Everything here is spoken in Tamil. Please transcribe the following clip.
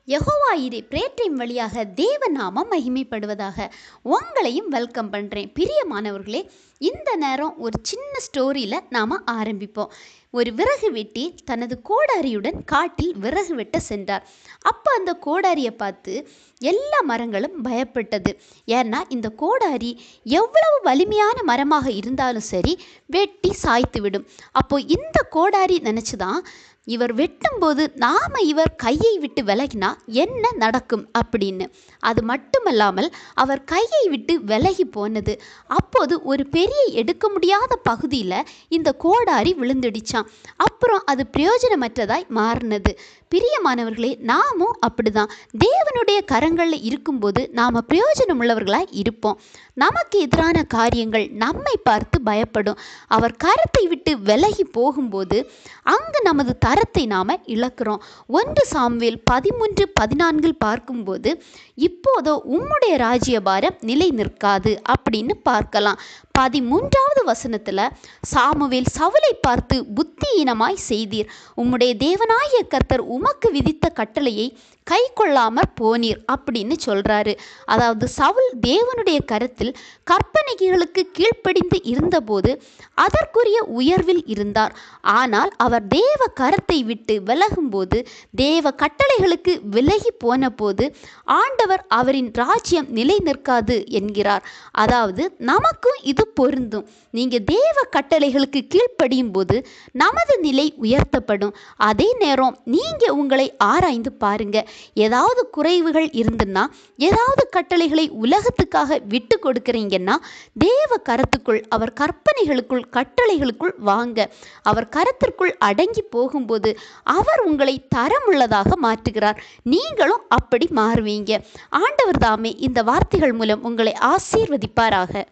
யெகோவா ஈரே பிரேயர் டைம் வழியாக தேவநாமம் மகிமைப்படுவதாக. உங்களையும் வெல்கம் பண்ணுறேன். பிரியமானவர்களே, இந்த நேரம் ஒரு சின்ன ஸ்டோரியில் நாம் ஆரம்பிப்போம். ஒரு விறகு வெட்டி தனது கோடாரியுடன் காட்டில் விறகு வெட்ட சென்றார். அப்போ அந்த கோடாரியை பார்த்து எல்லா மரங்களும் பயப்பட்டது. ஏன்னா இந்த கோடாரி எவ்வளவு வலிமையான மரமாக இருந்தாலும் சரி வெட்டி சாய்த்து விடும். அப்போ இந்த கோடாரி நினச்சிதான், இவர் வெட்டும்போது நாம் இவர் கையை விட்டு விலகினா என்ன நடக்கும் அப்படின்னு. அது மட்டுமல்லாமல் அவர் கையை விட்டு விலகி போனது. அப்போது ஒரு பெரிய எடுக்க முடியாத பகுதியில் இந்த கோடாரி விழுந்துடிச்சான். அப்புறம் அது பிரயோஜனமற்றதாய் மாறினது. பிரியமானவர்களே, நாமும் அப்படிதான். தேவனுடைய கரங்களில் இருக்கும்போது நாம் பிரயோஜனம் உள்ளவர்களாய் இருப்போம். நமக்கு எதிரான காரியங்கள் நம்மை பார்த்து பயப்படும். அவர் கரத்தை விட்டு விலகி போகும்போது அங்கு நமது தரத்தை நாம் இழக்கிறோம். 1 சாமுவேல் 13:14 பார்க்கும்போது, இப்போதோ உம்முடைய ராஜ்யபாரம் நிலை நிற்காது அப்படின்னு பார்க்கலாம். 13வது வசனத்தில், சாமுவேல் சவுலை பார்த்து புத்தியீனமாய் செய்தீர், உம்முடைய தேவனாகிய கர்த்தர் உமக்கு விதித்த கட்டளையை கை கொள்ளாமற் போனீர் அப்படின்னு சொல்கிறாரு. அதாவது சவுல் தேவனுடைய கரத்தில் கற்பனைகளுக்கு கீழ்ப்படிந்து இருந்தபோது அதற்குரிய உயர்வில் இருந்தார். ஆனால் அவர் தேவ கரத்தை விட்டு விலகும்போது, தேவ கட்டளைகளுக்கு விலகி போன போது ஆண்டவர் அவரின் ராஜ்யம் நிலை நிற்காது என்கிறார். அதாவது நமக்கும் இது பொருந்தும். நீங்கள் தேவ கட்டளைகளுக்கு கீழ்ப்படியும் போது நமது நிலை உயர்த்தப்படும். அதே நேரம் நீங்கள் உங்களை ஆராய்ந்து பாருங்க. ஏதாவது குறைவுகள் இருந்துன்னா, ஏதாவது கட்டளைகளை உலகத்துக்காக விட்டு கொடுக்குறீங்கன்னா, தேவ கரத்துக்குள், அவர் கற்பனைகளுக்குள், கட்டளைகளுக்குள் வாங்க. அவர் கரத்திற்குள் அடங்கி போகும்போது அவர் உங்களை தரமுள்ளதாக மாற்றுகிறார். நீங்களும் அப்படி மாறுவீங்க. ஆண்டவர் தாமே இந்த வார்த்தைகள் மூலம் உங்களை ஆசீர்வதிப்பாராக.